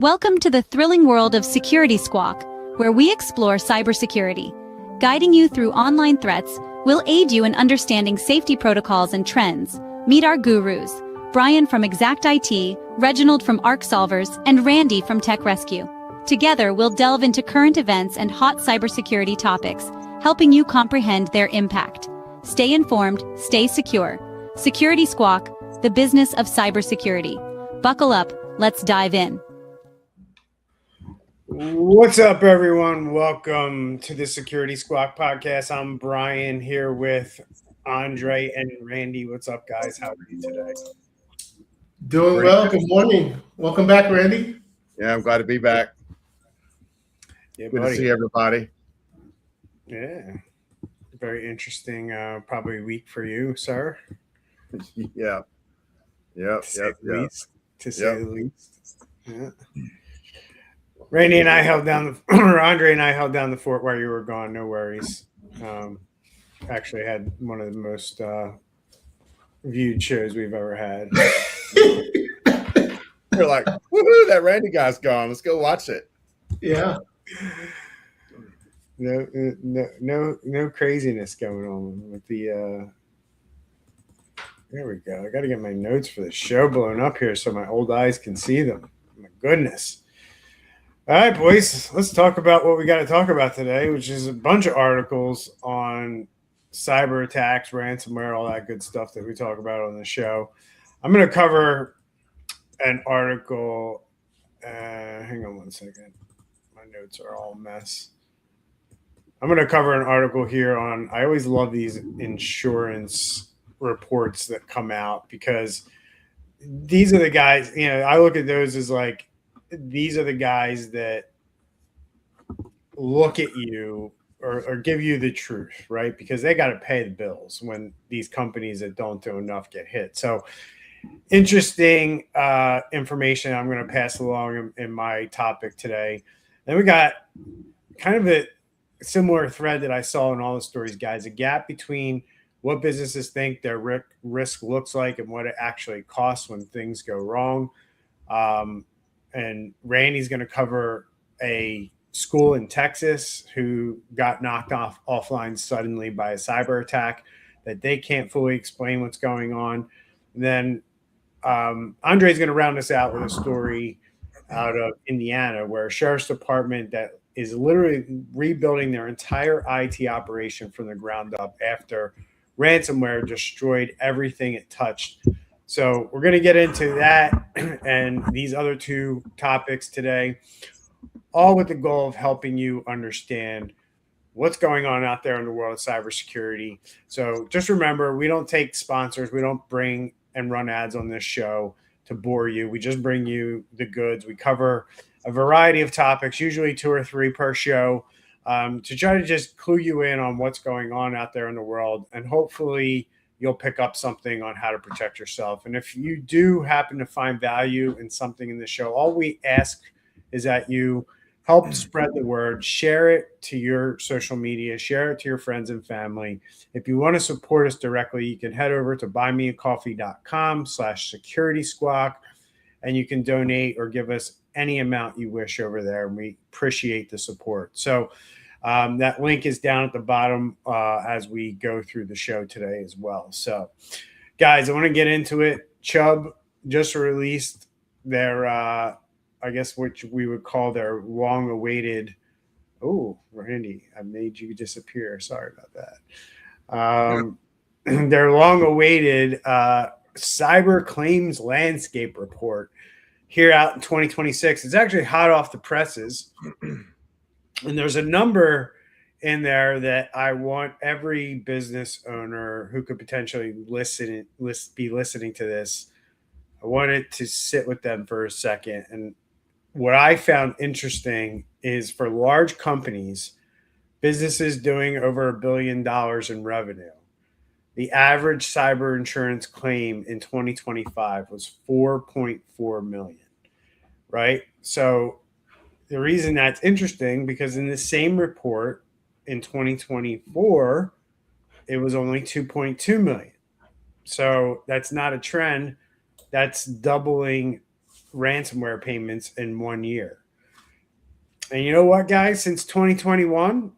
Welcome to the thrilling world of Security Squawk, where we explore cybersecurity. Guiding you through online threats, we'll aid you in understanding safety protocols and trends. Meet our gurus, Bryan from Exact IT, Reginald from Arc Solvers, and Randy from Tech Rescue. Together, we'll delve into current events and hot cybersecurity topics, helping you comprehend their impact. Stay informed, stay secure. Security Squawk, the business of cybersecurity. Buckle up, let's dive in. What's up, everyone? Welcome to the Security Squawk podcast. I'm Bryan here with Andre and Randy. What's up, guys? How are you today? Doing well. Good morning. Welcome back, Randy. Yeah, I'm glad to be back. Yeah, Good buddy. to see everybody. Yeah. Very interesting, probably week for you, sir. Yeah. To say the least. Yeah. Randy and I held down Andre and I held down the fort while you were gone. No worries. Actually had one of the most viewed shows we've ever had. We're like, woohoo, that Randy guy's gone. Let's go watch it. Yeah. No craziness going on with the there we go. I got to get my notes for the show blown up here so my old eyes can see them. My goodness. All right, boys, let's talk about what we got to talk about today, which is a bunch of articles on cyber attacks, ransomware, all that good stuff that we talk about on the show. I'm going to cover an article. Hang on one second. My notes are all a mess. I'm going to cover an article here on, I always love these insurance reports that come out because these are the guys, I look at those as like, these are the guys that look at you or give you the truth, right? Because they got to pay the bills when these companies that don't do enough get hit. So interesting information I'm going to pass along in my topic today. Then we got kind of a similar thread that I saw in all the stories, guys, a gap between what businesses think their risk looks like and what it actually costs when things go wrong. And Randy's going to cover a school in Texas who got knocked offline suddenly by a cyber attack that they can't fully explain what's going on. And then Andre's going to round us out with a story out of Indiana where a sheriff's department that is literally rebuilding their entire IT operation from the ground up after ransomware destroyed everything it touched. So we're going to get into that and these other two topics today, all with the goal of helping you understand what's going on out there in the world of cybersecurity. So just remember, we don't take sponsors. We don't bring and run ads on this show to bore you. We just bring you the goods. We cover a variety of topics, usually 2 or 3 per show, to try to just clue you in on what's going on out there in the world. And hopefully you'll pick up something on how to protect yourself. And if you do happen to find value in something in the show, all we ask is that you help spread the word, share it to your social media, share it to your friends and family. If you want to support us directly, you can head over to buymeacoffee.com/Security Squawk, and you can donate or give us any amount you wish over there. And we appreciate the support. So that link is down at the bottom as we go through the show today as well. So, guys, I want to get into it. Chubb just released their, I guess, which we would call their long-awaited. Oh, Randy, I made you disappear. Sorry about that. Their long-awaited cyber claims landscape report here out in 2026. It's actually hot off the presses. And there's a number in there that I want every business owner who could potentially be listening to this. I wanted to sit with them for a second. And what I found interesting is for large companies, businesses doing over $1 billion in revenue, the average cyber insurance claim in 2025 was 4.4 million, right? So the reason that's interesting, because in the same report in 2024, it was only 2.2 million. So that's not a trend. That's doubling ransomware payments in 1 year. And you know what, guys? Since 2021,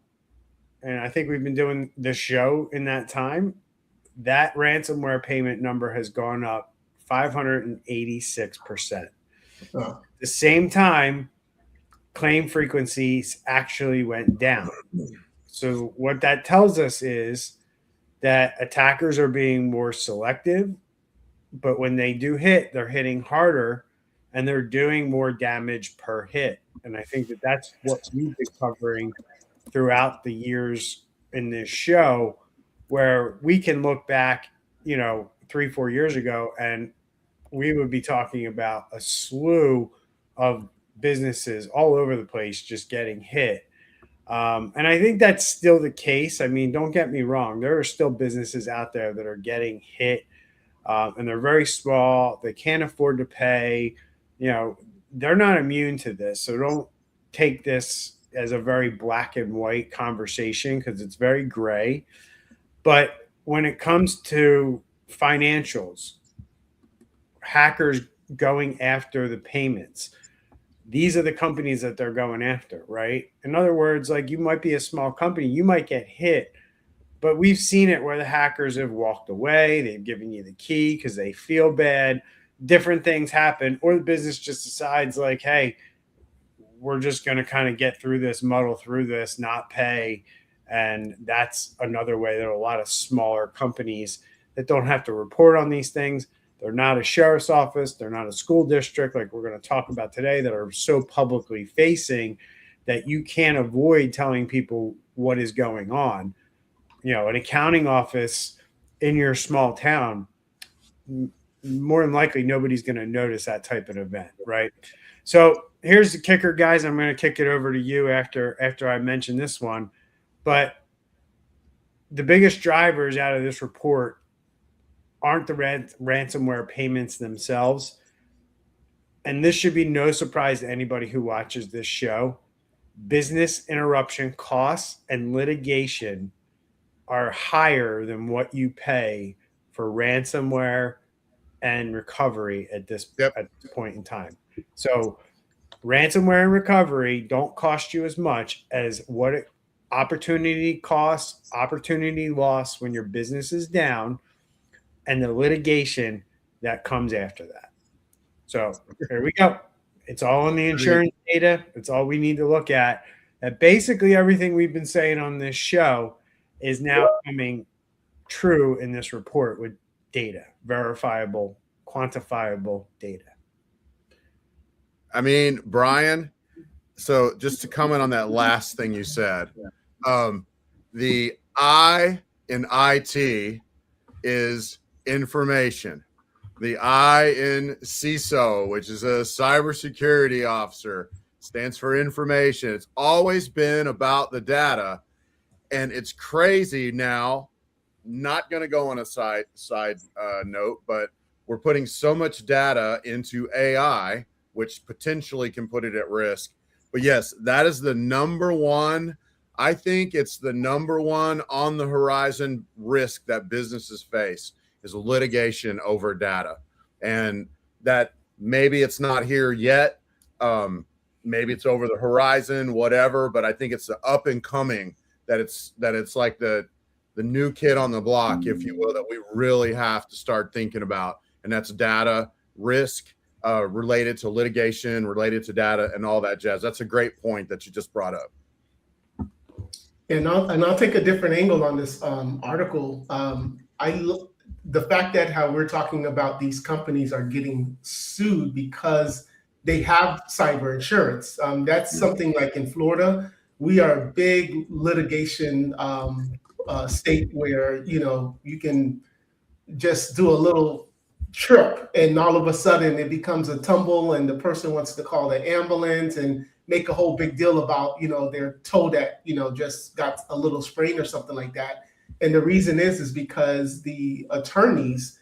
and I think we've been doing this show in that time, that ransomware payment number has gone up 586%. Oh. At the same time, claim frequencies actually went down. So what that tells us is that attackers are being more selective, but when they do hit, they're hitting harder and they're doing more damage per hit. And I think that that's what we've been covering throughout the years in this show, where we can look back, 3-4 years ago, and we would be talking about a slew of businesses all over the place just getting hit. And I think that's still the case. I mean, don't get me wrong. There are still businesses out there that are getting hit, and they're very small. They can't afford to pay. They're not immune to this. So don't take this as a very black and white conversation, because it's very gray. But when it comes to financials, hackers going after the payments, these are the companies that they're going after, right? In other words, like, you might be a small company, you might get hit, but we've seen it where the hackers have walked away. They've given you the key because they feel bad. Different things happen, or the business just decides, like, hey, we're just going to kind of get through this, muddle through this, not pay. And that's another way. There are a lot of smaller companies that don't have to report on these things. They're not a sheriff's office. They're not a school district like we're going to talk about today, that are so publicly facing that you can't avoid telling people what is going on. An accounting office in your small town, more than likely nobody's going to notice that type of event, right? So here's the kicker, guys. I'm going to kick it over to you after I mention this one. But the biggest drivers out of this report aren't the ransomware payments themselves. And this should be no surprise to anybody who watches this show. Business interruption costs and litigation are higher than what you pay for ransomware and recovery at this point in time. So ransomware and recovery don't cost you as much as what opportunity costs, opportunity loss when your business is down, and the litigation that comes after that. So here we go. It's all in the insurance data. It's all we need to look at. And basically everything we've been saying on this show is now coming true in this report with data, verifiable, quantifiable data. I mean, Bryan, so just to comment on that last thing you said, the I in IT is information. The I in CISO, which is a cybersecurity officer, stands for information. It's always been about the data. And it's crazy now, not going to go on a side note, but we're putting so much data into AI, which potentially can put it at risk. But yes, that is the number one. I think it's the number one on the horizon risk that businesses face is litigation over data. And that maybe it's not here yet. Maybe it's over the horizon, whatever, but I think it's the up and coming that it's like the new kid on the block, if you will, that we really have to start thinking about. And that's data risk related to litigation, related to data and all that jazz. That's a great point that you just brought up. And I'll take a different angle on this article. The fact that how we're talking about these companies are getting sued because they have cyber insurance. That's something like in Florida, we are a big litigation state where, you can just do a little trip and all of a sudden it becomes a tumble and the person wants to call the ambulance and make a whole big deal about, their toe that, just got a little sprain or something like that. And the reason is because the attorneys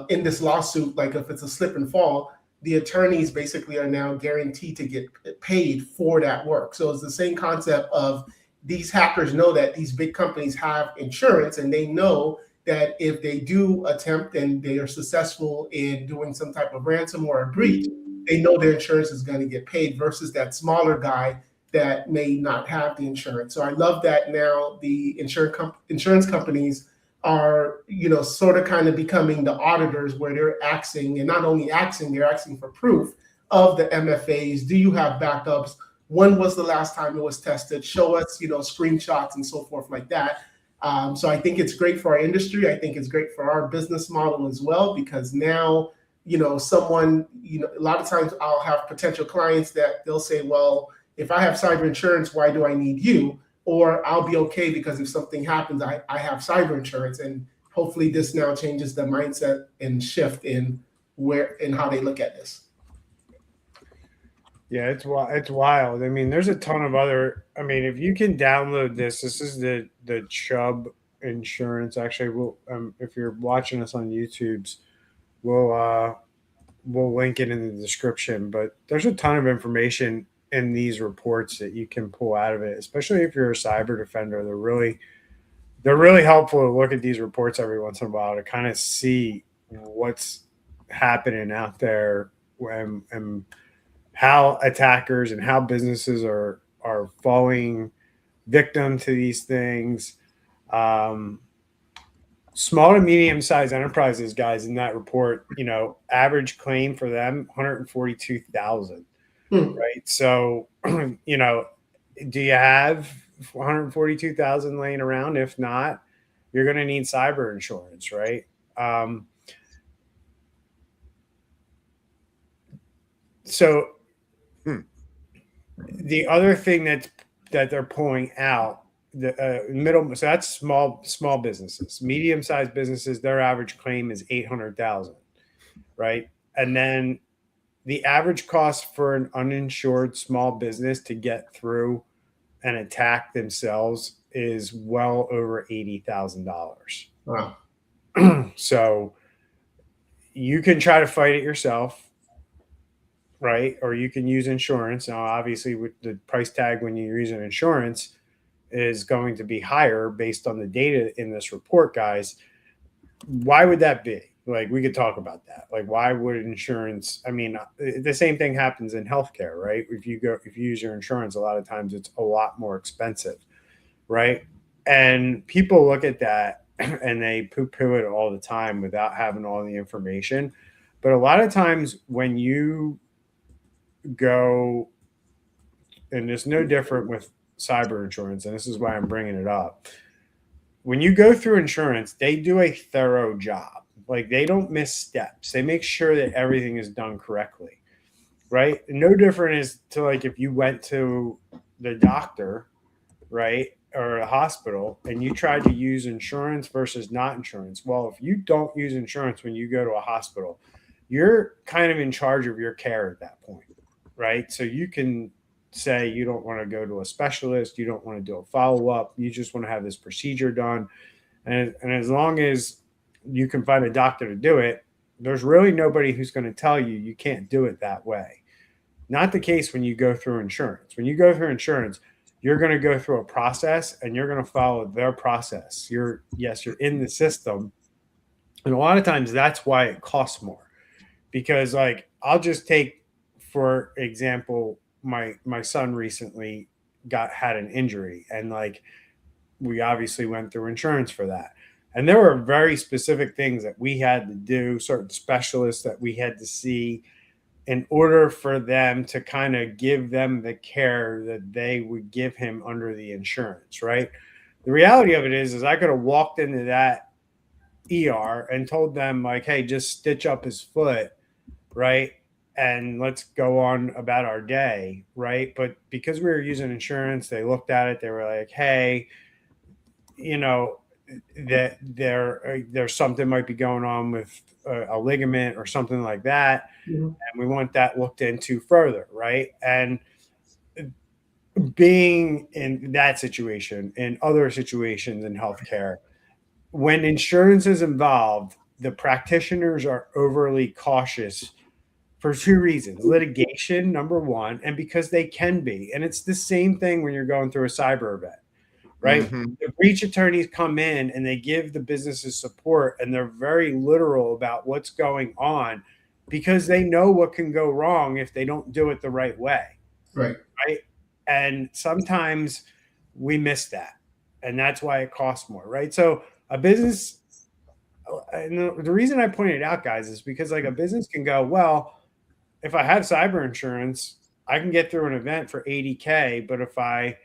in this lawsuit, like if it's a slip and fall, the attorneys basically are now guaranteed to get paid for that work. So it's the same concept of these hackers know that these big companies have insurance, and they know that if they do attempt and they are successful in doing some type of ransom or a breach, they know their insurance is going to get paid versus that smaller guy that may not have the insurance. So I love that now the insurance companies are, sort of kind of becoming the auditors where they're asking, and not only asking, they're asking for proof of the MFAs. Do you have backups? When was the last time it was tested? Show us, screenshots and so forth like that. So I think it's great for our industry. I think it's great for our business model as well, because now, someone, a lot of times I'll have potential clients that they'll say, well, if I have cyber insurance, why do I need you? Or I'll be okay because if something happens, I have cyber insurance. And hopefully this now changes the mindset and shift in how they look at this. Yeah, it's wild. I mean, there's a ton of other. I mean, if you can download this is the Chubb insurance. Actually, we'll if you're watching us on YouTube's, we'll link it in the description. But there's a ton of information in these reports that you can pull out of it, especially if you're a cyber defender. They're really helpful to look at these reports every once in a while to kind of see what's happening out there and how attackers and how businesses are falling victim to these things. Small to medium-sized enterprises, guys, in that report, average claim for them, 142,000, right? So, do you have 142,000 laying around? If not, you're going to need cyber insurance, right? So the other thing that they're pulling out, so that's small businesses. Medium-sized businesses, their average claim is 800,000, right? And then the average cost for an uninsured small business to get through an attack themselves is well over $80,000. Wow. So you can try to fight it yourself, right? Or you can use insurance. Now, obviously, with the price tag when you're using insurance is going to be higher based on the data in this report, guys. Why would that be? Like, we could talk about that. Like, why would insurance? I mean, the same thing happens in healthcare, right? If you use your insurance, a lot of times it's a lot more expensive, right? And people look at that and they poo-poo it all the time without having all the information. But a lot of times when you go, and it's no different with cyber insurance, and this is why I'm bringing it up. When you go through insurance, they do a thorough job. Like, they don't miss steps. They make sure that everything is done correctly, right? No different is to, like, if you went to the doctor, right, or a hospital, and you tried to use insurance versus not insurance. Well, if you don't use insurance when you go to a hospital, you're kind of in charge of your care at that point, right? So you can say you don't want to go to a specialist, you don't want to do a follow-up, you just want to have this procedure done. And as long as you can find a doctor to do it, there's really nobody who's going to tell you you can't do it that way. Not the case when you go through insurance. When you go through insurance, you're going to go through a process and you're going to follow their process. You're in the system. And a lot of times that's why it costs more. Because, like, I'll just take, for example, my son recently had an injury, and, like, we obviously went through insurance for that. And there were very specific things that we had to do, certain specialists that we had to see in order for them to kind of give them the care that they would give him under the insurance, right? The reality of it is I could have walked into that ER and told them, like, hey, just stitch up his foot, right? And let's go on about our day, right? But because we were using insurance, they looked at it. They were like, hey, that there's something might be going on with a ligament or something like that. Mm-hmm. And we want that looked into further, right? And being in that situation, in other situations in healthcare, when insurance is involved, the practitioners are overly cautious for two reasons: litigation, number one, and because they can be. And it's the same thing when you're going through a cyber event, right? Mm-hmm. The breach attorneys come in and they give the businesses support, and they're very literal about what's going on. because they know what can go wrong if they don't do it the right way. Right. Right. And sometimes we miss that. And that's why it costs more. Right. So a business, and the reason I pointed it out, guys, is because like a business can go, well, if I have cyber insurance, I can get through an event for $80K. But if I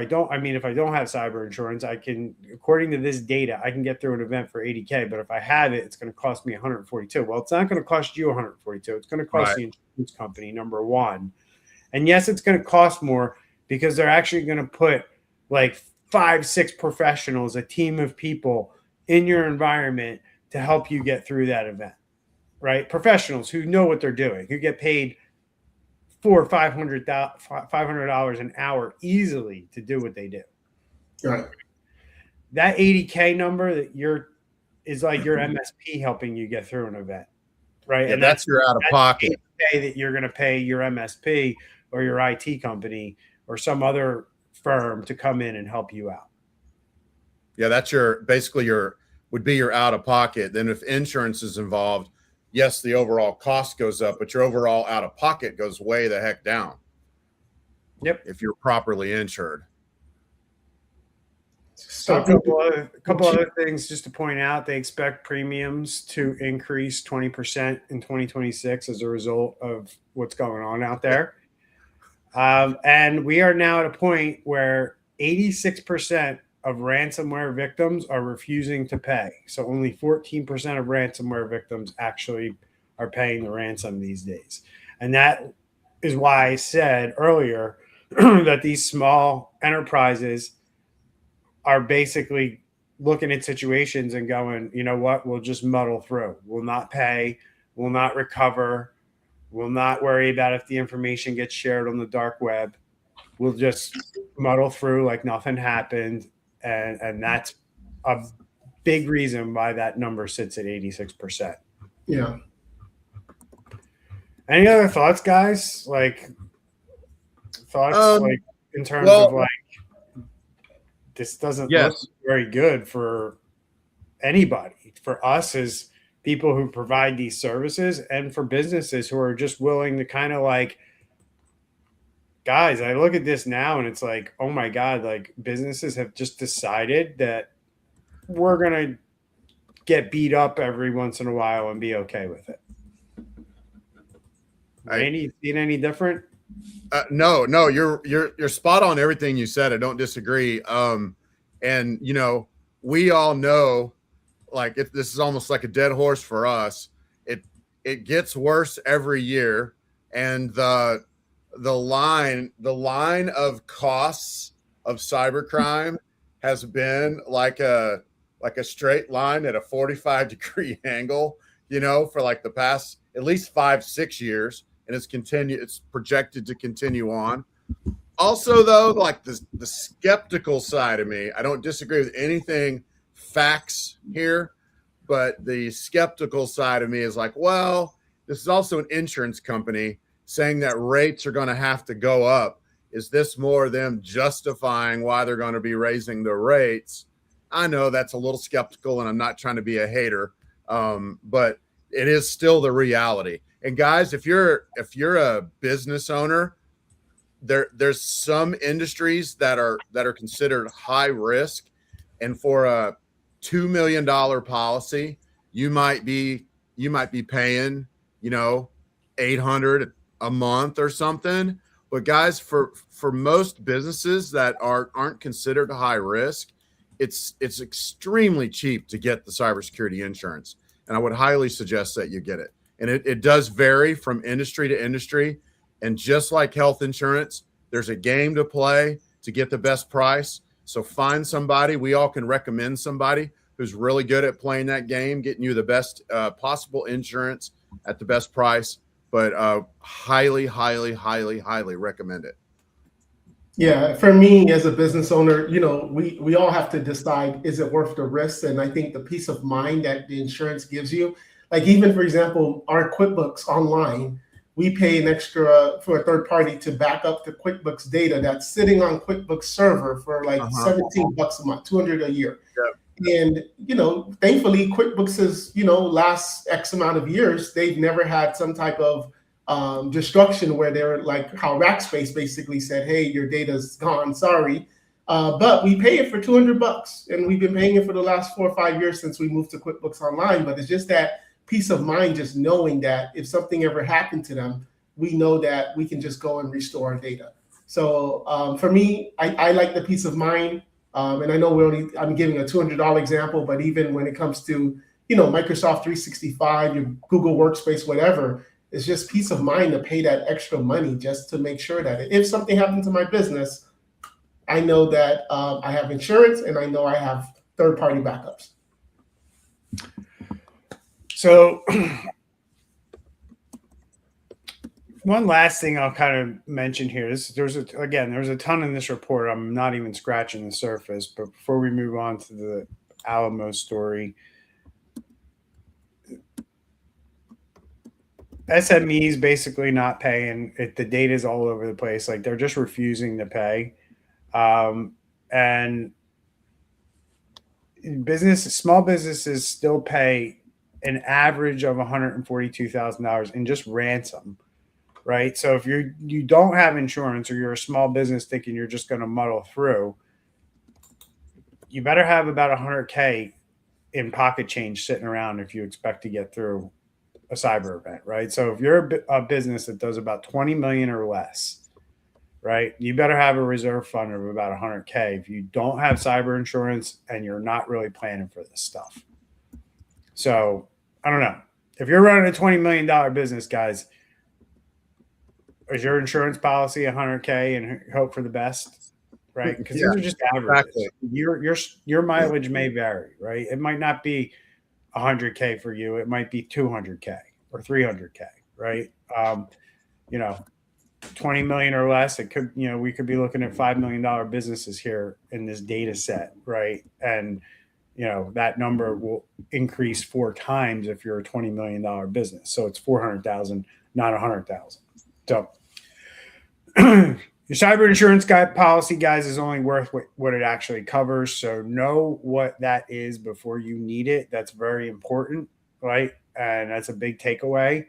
don't have cyber insurance, I can, according to this data, I can get through an event for $80K. But if I have it, it's going to cost me $142. Well, it's not going to cost you $142. It's going to cost the insurance company, number one. And yes, it's going to cost more because they're actually going to put like 5-6 professionals, a team of people in your environment to help you get through that event, right? Professionals who know what they're doing, who get paid $400 or $500 an hour easily to do what they do. Right. That $80K number that is like your MSP helping you get through an event, right? Yeah, and that's your out of pocket $80K that you're going to pay your MSP or your IT company or some other firm to come in and help you out. Yeah, that's would be your out of pocket. Then if insurance is involved, yes, the overall cost goes up, but your overall out of pocket goes way the heck down. Yep. If you're properly insured. So a couple other things just to point out. They expect premiums to increase 20% in 2026 as a result of what's going on out there. And we are now at a point where 86% of ransomware victims are refusing to pay. So only 14% of ransomware victims actually are paying the ransom these days. And that is why I said earlier that these small enterprises are basically looking at situations and going, you know what, we'll just muddle through. We'll not pay. We'll not recover. We'll not worry about if the information gets shared on the dark web. We'll just muddle through like nothing happened. And that's a big reason why that number sits at 86%. Yeah. Any other thoughts, guys? Like thoughts like in terms of like, this doesn't look very good for anybody, for us as people who provide these services and for businesses who are just willing to kind of like, guys, I look at this now and it's like, oh my God, like businesses have just decided that we're going to get beat up every once in a while and be okay with it. Randy, seen any different? No, you're spot on everything you said. I don't disagree. And you know, we all know, like, if this is almost like a dead horse for us, it gets worse every year, and the line of costs of cybercrime has been like a straight line at a 45-degree angle, you know, for like the past at least 5-6 years. And it's projected to continue on. Also, though, like the skeptical side of me, I don't disagree with anything facts here, but the skeptical side of me is like, well, this is also an insurance company saying that rates are going to have to go up. Is this more them justifying why they're going to be raising the rates? I know that's a little skeptical, and I'm not trying to be a hater, but it is still the reality. And guys, if you're a business owner, there's some industries that are considered high risk, and for a $2 million policy, you might be paying, you know, $800 a month or something. But guys, for most businesses that aren't considered high risk, it's extremely cheap to get the cybersecurity insurance, and I would highly suggest that you get it. And it does vary from industry to industry. And just like health insurance, there's a game to play to get the best price. So find somebody. We all can recommend somebody who's really good at playing that game, getting you the best possible insurance at the best price. But highly, highly, highly, highly recommend it. Yeah, for me as a business owner, you know, we all have to decide, is it worth the risk? And I think the peace of mind that the insurance gives you, like even, for example, our QuickBooks Online, we pay an extra for a third party to back up the QuickBooks data that's sitting on QuickBooks server for like $17 a month, $200 a year. Yep. And, thankfully QuickBooks is, last X amount of years, they've never had some type of destruction where they're like how Rackspace basically said, hey, your data's gone, sorry. But we pay it for $200, and we've been paying it for the last 4 or 5 years since we moved to QuickBooks Online. But it's just that peace of mind, just knowing that if something ever happened to them, we know that we can just go and restore our data. So for me, I like the peace of mind. And I know I'm giving a $200 example, but even when it comes to, Microsoft 365, your Google Workspace, whatever, it's just peace of mind to pay that extra money just to make sure that if something happened to my business, I know that I have insurance and I know I have third-party backups. So one last thing I'll kind of mention here is there's a ton in this report. I'm not even scratching the surface, but before we move on to the Alamo story, SMEs basically not paying. The data is all over the place. Like they're just refusing to pay. And small businesses still pay an average of $142,000 in just ransom, right? So if you don't have insurance or you're a small business thinking you're just going to muddle through, you better have about $100K in pocket change sitting around if you expect to get through a cyber event, right? So if you're a business that does about 20 million or less, right, you better have a reserve fund of about $100K if you don't have cyber insurance and you're not really planning for this stuff. So I don't know. If you're running a $20 million business, guys, is your insurance policy $100K and hope for the best, right? Because these are just averages. Exactly. Your mileage may vary, right? It might not be $100K for you. It might be $200K or $300K, right? 20 million or less. It could, we could be looking at $5 million businesses here in this data set, right? And that number will increase 4 times if you're a $20 million business. So it's 400,000, not 100,000. So your cyber insurance policy, guys, is only worth what it actually covers. So know what that is before you need it. That's very important, right? And that's a big takeaway.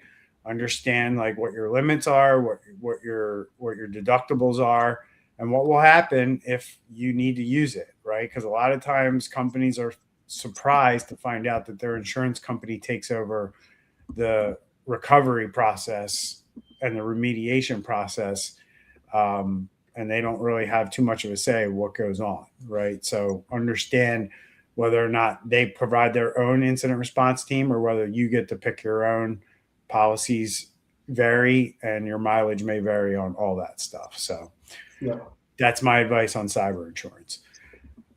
Understand like what your limits are, what your deductibles are, and what will happen if you need to use it, right? Because a lot of times companies are surprised to find out that their insurance company takes over the recovery process and the remediation process, and they don't really have too much of a say what goes on, right? So understand whether or not they provide their own incident response team or whether you get to pick your own. Policies vary and your mileage may vary on all that stuff. So That's my advice on cyber insurance.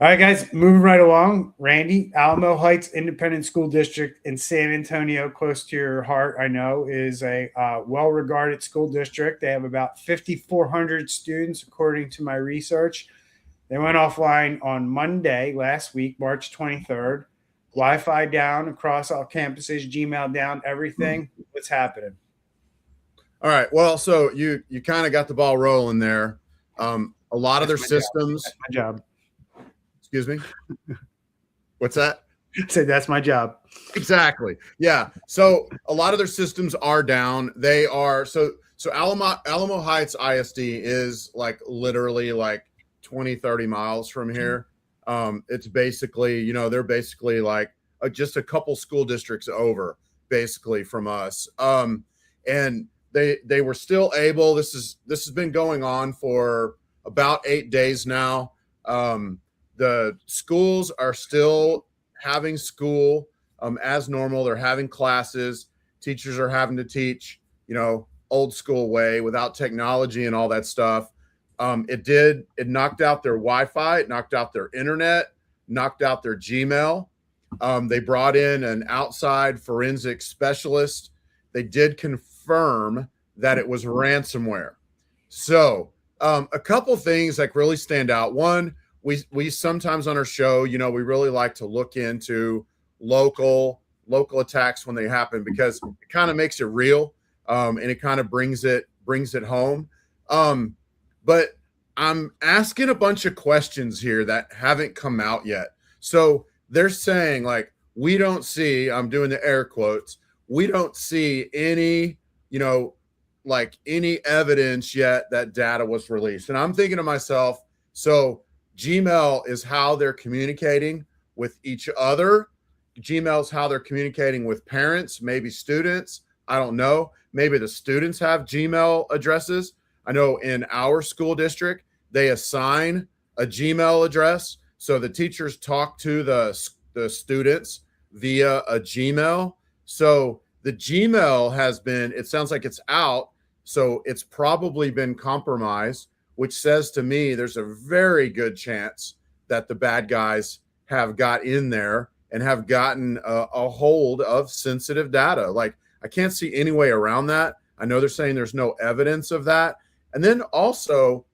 All right, guys, moving right along. Randy, Alamo Heights Independent School District in San Antonio, close to your heart, I know, is a well-regarded school district. They have about 5,400 students, according to my research. They went offline on Monday last week, March 23rd. Wi-Fi down across all campuses, Gmail down, everything. What's happening? All right. Well, so you kind of got the ball rolling there. A lot of their systems. That's my job. Excuse me. What's that? I said that's my job. Exactly. Yeah. So a lot of their systems are down. They are so Alamo Heights ISD is like literally like 20, 30 miles from here. It's basically, they're basically like just a couple school districts over basically from us. And they were still able, this has been going on for about 8 days now. The schools are still having school as normal. They're having classes. Teachers are having to teach, old school way without technology and all that stuff. It knocked out their Wi-Fi, it knocked out their internet, knocked out their Gmail. They brought in an outside forensic specialist. They did confirm that it was ransomware. So a couple things like really stand out. One, we sometimes on our show, we really like to look into local attacks when they happen because it kind of makes it real and it kind of brings it home. But I'm asking a bunch of questions here that haven't come out yet. So they're saying like, we don't see, I'm doing the air quotes, we don't see any, like any evidence yet that data was released. And I'm thinking to myself, so Gmail is how they're communicating with each other. Gmail is how they're communicating with parents, maybe students. I don't know. Maybe the students have Gmail addresses. I know in our school district, they assign a Gmail address. So the teachers talk to the students via a Gmail. So the Gmail has been, it sounds like it's out. So it's probably been compromised, which says to me, there's a very good chance that the bad guys have got in there and have gotten a hold of sensitive data. Like, I can't see any way around that. I know they're saying there's no evidence of that. And then also,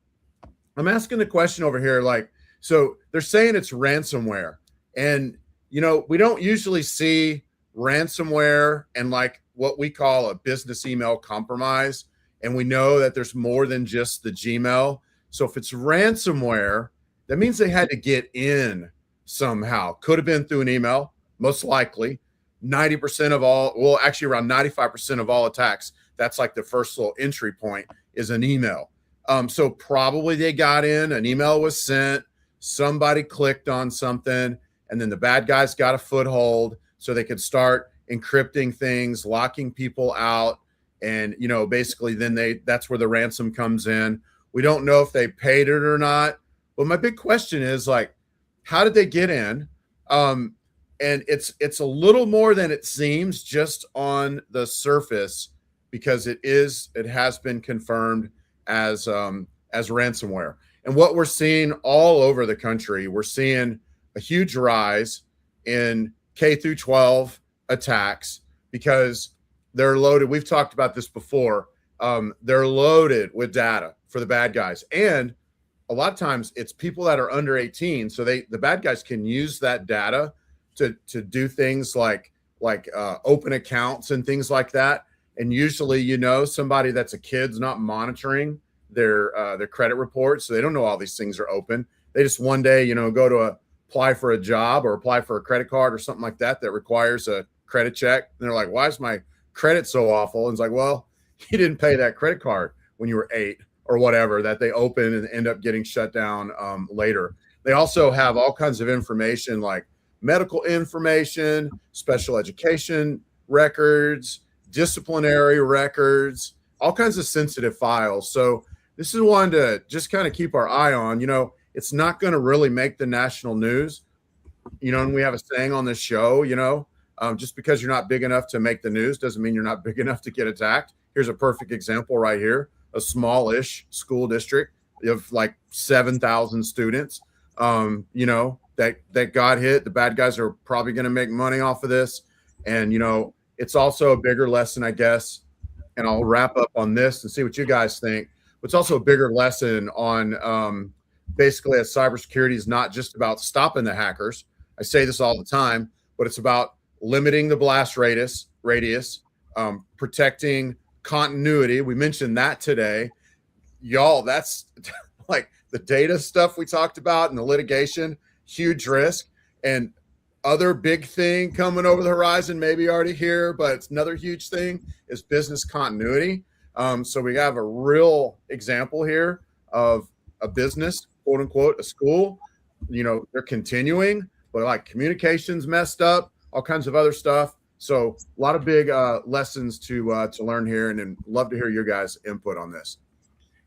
I'm asking the question over here, like, so they're saying it's ransomware. And, we don't usually see ransomware and like what we call a business email compromise. And we know that there's more than just the Gmail. So if it's ransomware, that means they had to get in somehow. Could have been through an email, most likely. 90% of all, well, actually around 95% of all attacks, that's like the first little entry point is an email. So probably they got in, an email was sent, somebody clicked on something, and then the bad guys got a foothold so they could start encrypting things, locking people out. And, basically then that's where the ransom comes in. We don't know if they paid it or not. But my big question is like, how did they get in? And it's a little more than it seems just on the surface, because it has been confirmed as ransomware. And what we're seeing all over the country, we're seeing a huge rise in K through 12 attacks because they're loaded. We've talked about this before. They're loaded with data for the bad guys. And a lot of times it's people that are under 18. So the bad guys can use that data to do things like open accounts and things like that. And usually, somebody that's a kid's not monitoring their credit reports. So they don't know all these things are open. They just one day, go to apply for a job or apply for a credit card or something like that requires a credit check. And they're like, why is my credit so awful? And it's like, well, you didn't pay that credit card when you were 8 or whatever, that they open and end up getting shut down later. They also have all kinds of information like medical information, special education records, disciplinary records, all kinds of sensitive files. So this is one to just kind of keep our eye on. It's not going to really make the national news, and we have a saying on this show, just because you're not big enough to make the news doesn't mean you're not big enough to get attacked. Here's a perfect example right here. A smallish school district of like 7,000 students, that got hit. The bad guys are probably going to make money off of this. And, it's also a bigger lesson, I guess. And I'll wrap up on this and see what you guys think. But it's also a bigger lesson on basically that cybersecurity is not just about stopping the hackers. I say this all the time, but it's about limiting the blast radius, protecting continuity. We mentioned that today. Y'all, that's like the data stuff we talked about and the litigation, huge risk. And other big thing coming over the horizon, maybe already here, but it's another huge thing is business continuity. So we have a real example here of a business, quote unquote, a school, they're continuing, but like communications messed up, all kinds of other stuff. So a lot of big lessons to learn here, and love to hear your guys' input on this.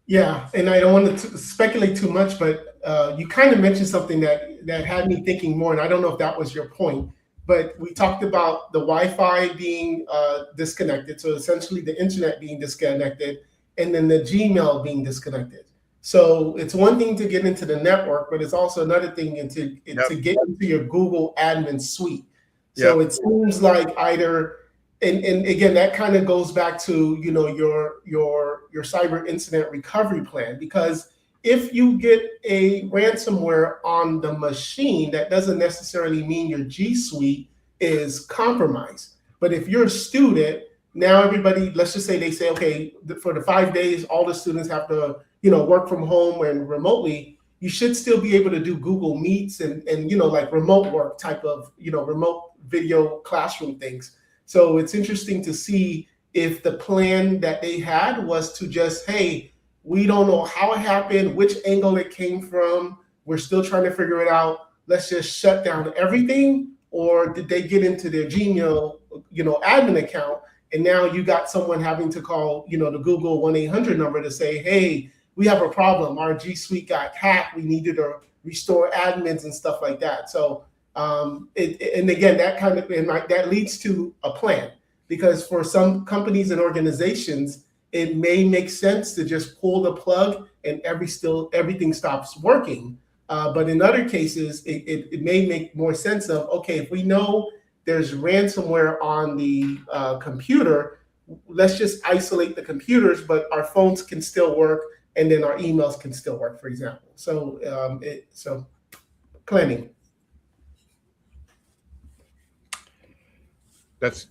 Yeah, and I don't want to speculate too much, but you kind of mentioned something that had me thinking more, and I don't know if that was your point, but we talked about the Wi-Fi being disconnected, so essentially the internet being disconnected, and then the Gmail being disconnected. So it's one thing to get into the network, but it's also another thing to get into your Google admin suite. So it seems like either, and again, that kind of goes back to, your cyber incident recovery plan, because if you get a ransomware on the machine, that doesn't necessarily mean your G Suite is compromised. But if you're a student, now everybody, let's just say they say, okay, for the 5 days, all the students have to, work from home and remotely. you should still be able to do Google Meets and like remote work type of, remote video classroom things. So it's interesting to see if the plan that they had was to just, hey, we don't know how it happened, which angle it came from. We're still trying to figure it out. Let's just shut down everything. Or did they get into their Gmail, admin account? And now you got someone having to call, the Google 1-800 number to say, hey, we have a problem. Our G Suite got hacked. We needed to restore admins and stuff like that. So, and again, that leads to a plan, because for some companies and organizations, it may make sense to just pull the plug and everything stops working. But in other cases, it may make more sense of, okay, if we know there's ransomware on the computer, let's just isolate the computers, but our phones can still work, and then our emails can still work, for example. So, so planning. That's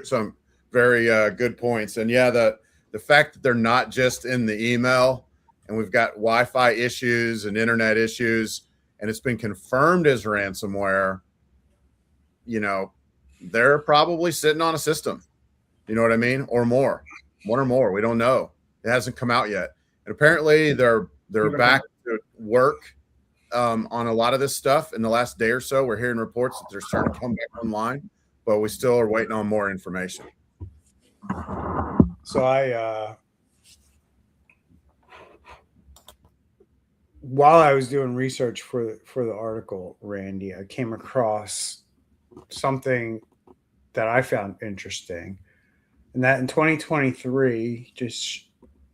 some very good points. And yeah, the fact that they're not just in the email, and we've got Wi-Fi issues and internet issues, and it's been confirmed as ransomware, they're probably sitting on a system, you know what I mean? Or more, one or more. We don't know. It hasn't come out yet. And apparently they're back to work on a lot of this stuff in the last day or so. We're hearing reports that they're starting to come back online, but we still are waiting on more information. So while I was doing research for the article, Randy, I came across something that I found interesting, and that in 2023, just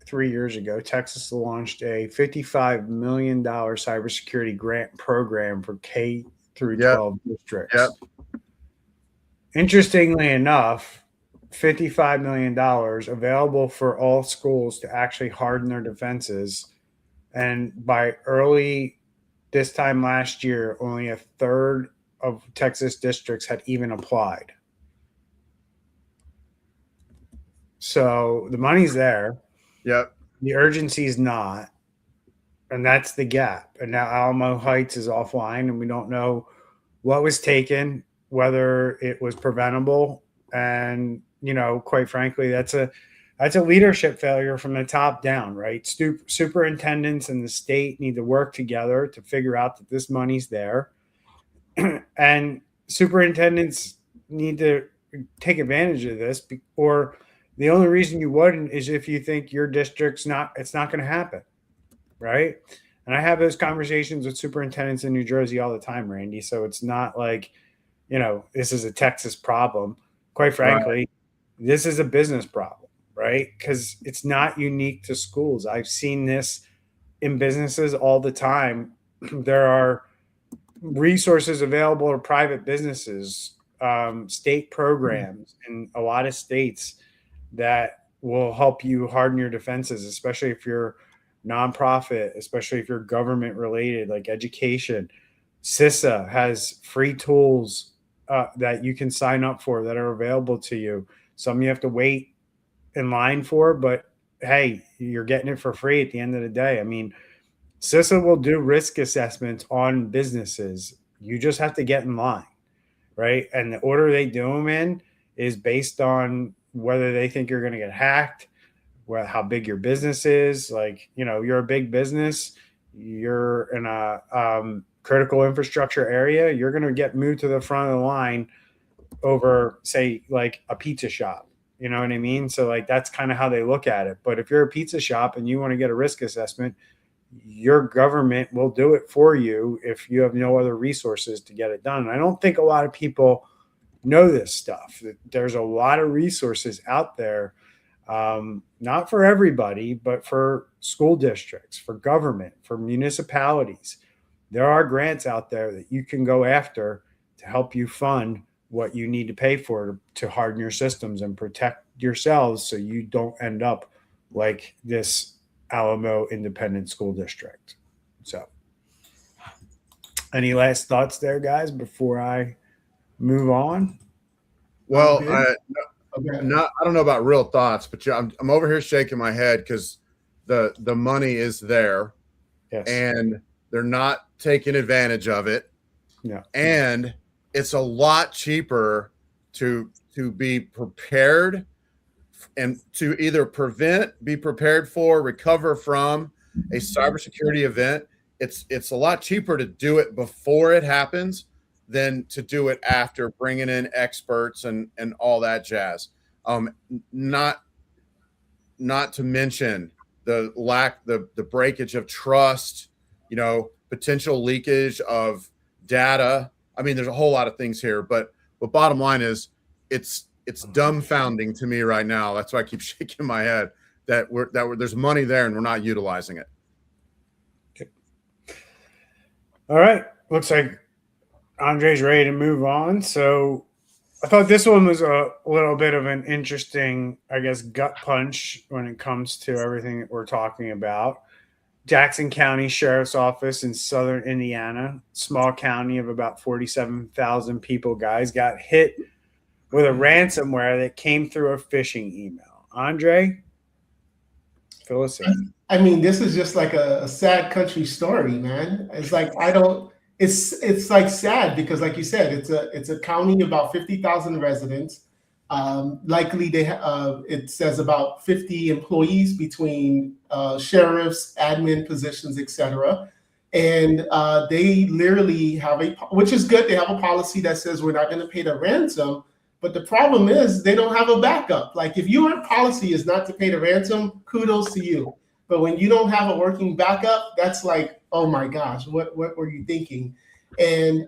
3 years ago, Texas launched a $55 million cybersecurity grant program for K through 12 districts. Yep. Interestingly enough, $55 million available for all schools to actually harden their defenses. And by early this time last year, only a third of Texas districts had even applied. So the money's there. Yep. The urgency is not. And that's the gap. And now Alamo Heights is offline, and we don't know what was taken, whether it was preventable. And, quite frankly, that's a leadership failure from the top down, right? Superintendents and the state need to work together to figure out that this money's there. And superintendents need to take advantage of this, or the only reason you wouldn't is if you think your district's it's not going to happen, right? And I have those conversations with superintendents in New Jersey all the time, Randy. So it's not like, this is a Texas problem. Quite frankly, This is a business problem, right? Because it's not unique to schools. I've seen this in businesses all the time. There are resources available to private businesses, state programs in a lot of states that will help you harden your defenses, especially if you're nonprofit, especially if you're government related, like education. CISA has free tools that you can sign up for that are available to you. Some you have to wait in line for, but hey, you're getting it for free at the end of the day. I mean, CISA will do risk assessments on businesses. You just have to get in line, right? And the order they do them in is based on whether they think you're going to get hacked, how big your business is. Like, you're a big business, you're in a critical infrastructure area, you're going to get moved to the front of the line over, say, like a pizza shop. You know what I mean? So like, that's kind of how they look at it. But if you're a pizza shop and you want to get a risk assessment, your government will do it for you if you have no other resources to get it done. And I don't think a lot of people know this stuff. There's a lot of resources out there, not for everybody, but for school districts, for government, for municipalities. There are grants out there that you can go after to help you fund what you need to pay for to harden your systems and protect yourselves so you don't end up like this Alamo Independent School District. So, any last thoughts there, guys, before I move on? Well, I don't know about real thoughts, but I'm over here shaking my head because the money is there. Yes. And They're not taking advantage of it. Yeah. And it's a lot cheaper to be prepared and to either be prepared for, recover from a cybersecurity event. It's a lot cheaper to do it before it happens than to do it after, bringing in experts and all that jazz. Not to mention the breakage of trust, potential leakage of data. I mean, there's a whole lot of things here, but bottom line is it's dumbfounding to me right now. That's why I keep shaking my head that there's money there and we're not utilizing it. Okay. All right. Looks like Andre's ready to move on. So I thought this one was a little bit of an interesting, I guess, gut punch when it comes to everything that we're talking about. Jackson County Sheriff's Office in southern Indiana, small county of about 47,000 people, guys, got hit with a ransomware that came through a phishing email. Andre, fill us in. I mean, this is just like a sad country story, man. It's like it's like sad because, like you said, it's a county of about 50,000 residents. Likely it says about 50 employees between sheriffs, admin positions, etc. And they literally have which is good. They have a policy that says we're not going to pay the ransom. But the problem is they don't have a backup. Like if your policy is not to pay the ransom, kudos to you. But when you don't have a working backup, that's like, oh my gosh, what were you thinking? And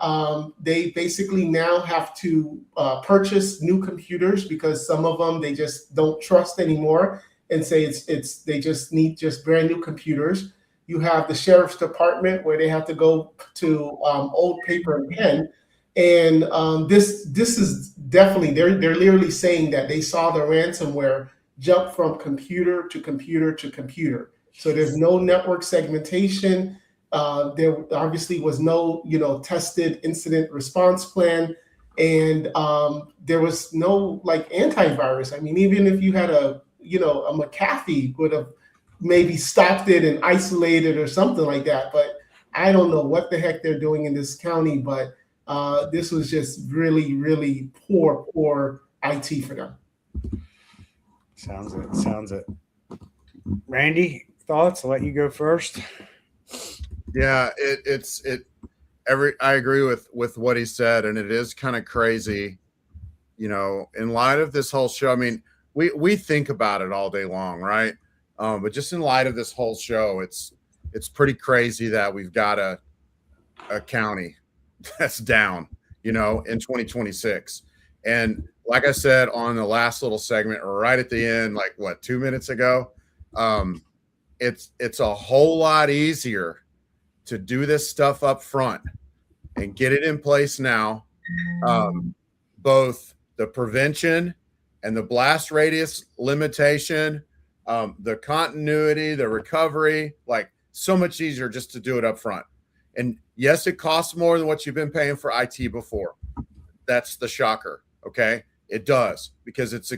they basically now have to purchase new computers because some of them they just don't trust anymore and say they just need brand new computers. You have the sheriff's department where they have to go to old paper and pen. And this is definitely they're literally saying that they saw the ransomware jump from computer to computer to computer. So there's no network segmentation. There obviously was no, tested incident response plan, and there was no like antivirus. I mean, even if you had a McAfee would have maybe stopped it and isolated or something like that. But I don't know what the heck they're doing in this county, but this was just really, really poor IT for them. Sounds it. Randy, thoughts? I'll let you go first. Yeah, I agree with what he said, and it is kind of crazy, in light of this whole show. I mean, we think about it all day long, right? But just in light of this whole show, it's pretty crazy that we've got a county that's down, in 2026. And like I said on the last little segment, right at the end, like 2 minutes ago, it's a whole lot easier to do this stuff up front and get it in place now. Both the prevention and the blast radius limitation, the continuity, the recovery, like so much easier just to do it up front. And yes, it costs more than what you've been paying for IT before. That's the shocker. Okay. It does because it's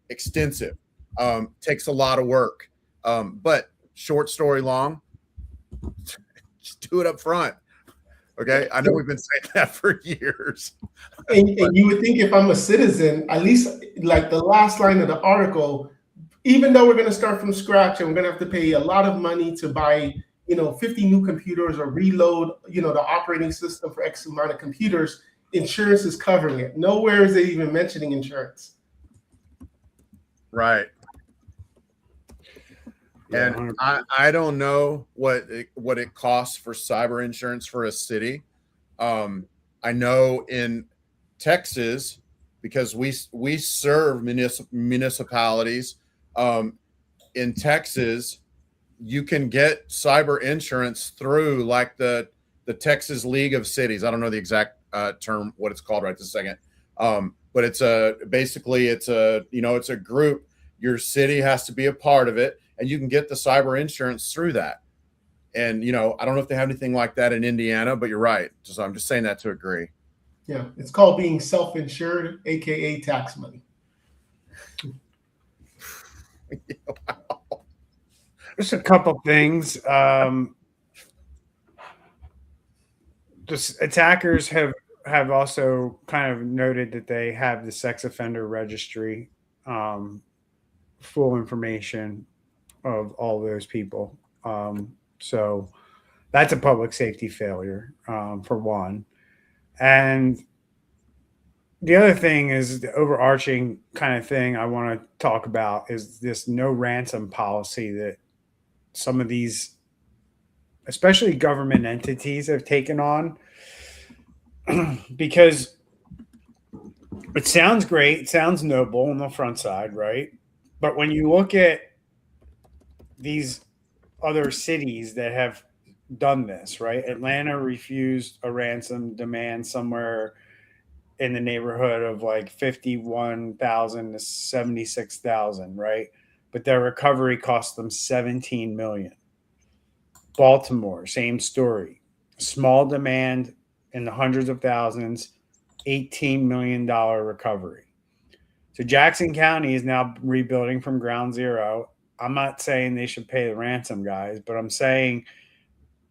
extensive, takes a lot of work. But short story long, just do it up front. Okay. I know we've been saying that for years. And you would think if I'm a citizen, at least like the last line of the article, even though we're going to start from scratch and we're going to have to pay a lot of money to buy, 50 new computers or reload, the operating system for X amount of computers, insurance is covering it. Nowhere is it even mentioning insurance. Right. And I don't know what it costs for cyber insurance for a city. I know in Texas, because we serve municipalities, in Texas, you can get cyber insurance through like the Texas League of Cities. I don't know the exact term, what it's called right this second. But it's a group. Your city has to be a part of it, and you can get the cyber insurance through that. And, I don't know if they have anything like that in Indiana, but you're right. So I'm just saying that to agree. Yeah. It's called being self-insured, AKA tax money. Just a couple things. the attackers have also kind of noted that they have the sex offender registry, full information of all those people. So that's a public safety failure, for one. And the other thing is the overarching kind of thing I want to talk about is this no ransom policy that some of these, especially government entities, have taken on. Because it sounds great, it sounds noble on the front side, right? But when you look at these other cities that have done this, right? Atlanta refused a ransom demand somewhere in the neighborhood of like 51,000 to 76,000, right? But their recovery cost them 17 million. Baltimore, same story. Small demand in the hundreds of thousands, $18 million recovery. So Jackson County is now rebuilding from ground zero. I'm not saying they should pay the ransom, guys, but I'm saying,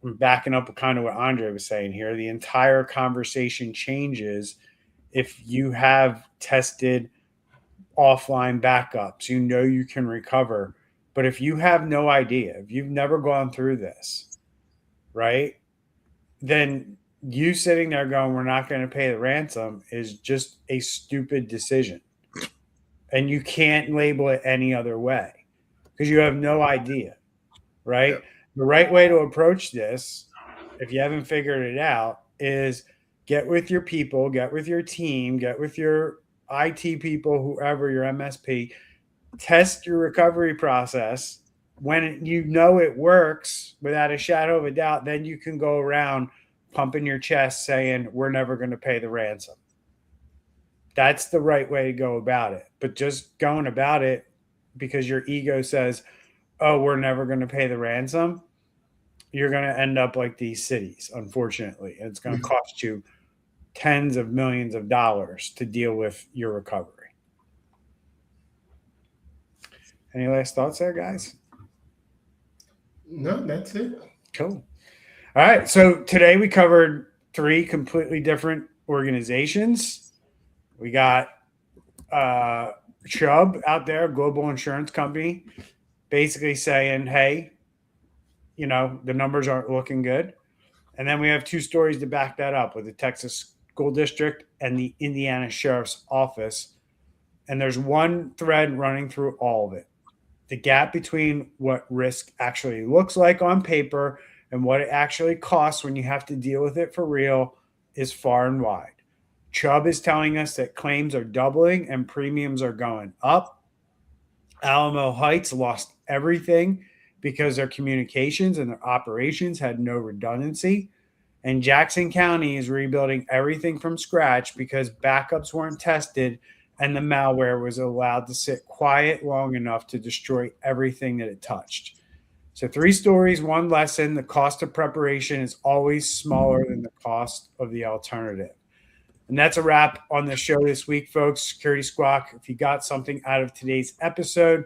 I'm backing up kind of what Andre was saying here. The entire conversation changes if you have tested offline backups, you know you can recover. But if you have no idea, if you've never gone through this, right, then you sitting there going, we're not going to pay the ransom is just a stupid decision. And you can't label it any other way because you have no idea, right? Yep. The right way to approach this, if you haven't figured it out, is get with your people, get with your team, get with your IT people, whoever, your MSP, test your recovery process. When you know it works without a shadow of a doubt, then you can go around pumping your chest saying, we're never going to pay the ransom. That's the right way to go about it. But just going about it because your ego says, oh, we're never going to pay the ransom, you're going to end up like these cities, unfortunately. And it's going to cost you tens of millions of dollars to deal with your recovery. Any last thoughts there, guys? No, that's it. Cool. All right. So today we covered 3 completely different organizations. We got Chubb out there, a global insurance company, basically saying, hey, you know, the numbers aren't looking good. And then we have 2 stories to back that up with the Texas School District and the Indiana Sheriff's Office. And there's one thread running through all of it. The gap between what risk actually looks like on paper and what it actually costs when you have to deal with it for real is far and wide. Chubb is telling us that claims are doubling and premiums are going up. Alamo Heights lost everything because their communications and their operations had no redundancy. And Jackson County is rebuilding everything from scratch because backups weren't tested and the malware was allowed to sit quiet long enough to destroy everything that it touched. So 3 stories, 1 lesson. The cost of preparation is always smaller than the cost of the alternative. And that's a wrap on the show this week, folks. Security Squawk. If you got something out of today's episode,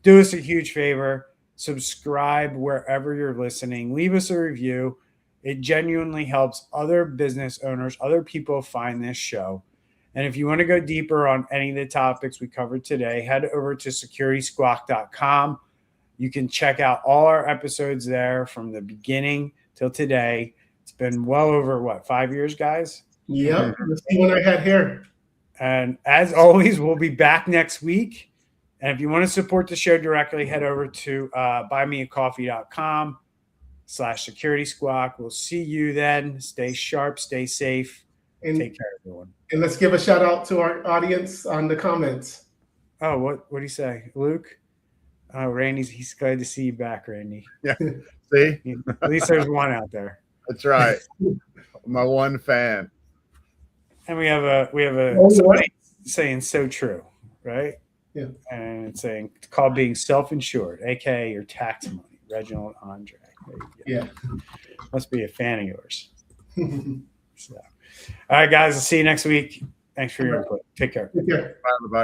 do us a huge favor. Subscribe wherever you're listening. Leave us a review. It genuinely helps other business owners, other people find this show. And if you want to go deeper on any of the topics we covered today, head over to securitysquawk.com. You can check out all our episodes there from the beginning till today. It's been well over, 5 years, guys? Yep. Let's see when I had hair. And as always, we'll be back next week. And if you want to support the show directly, head over to buymeacoffee.com/Security Squawk. We'll see you then. Stay sharp, stay safe. And take care, everyone. And let's give a shout out to our audience on the comments. Oh, what do you say, Luke? Oh, he's glad to see you back, Randy. Yeah. See? At least there's one out there. That's right. My one fan. And we have a somebody saying so true, right? Yeah. And it's saying it's called being self-insured, aka your tax money. Reginald Andre. Yeah. Must be a fan of yours. So, all right, guys. I'll see you next week. Thanks for your input. Take care. Take care. Bye, everybody.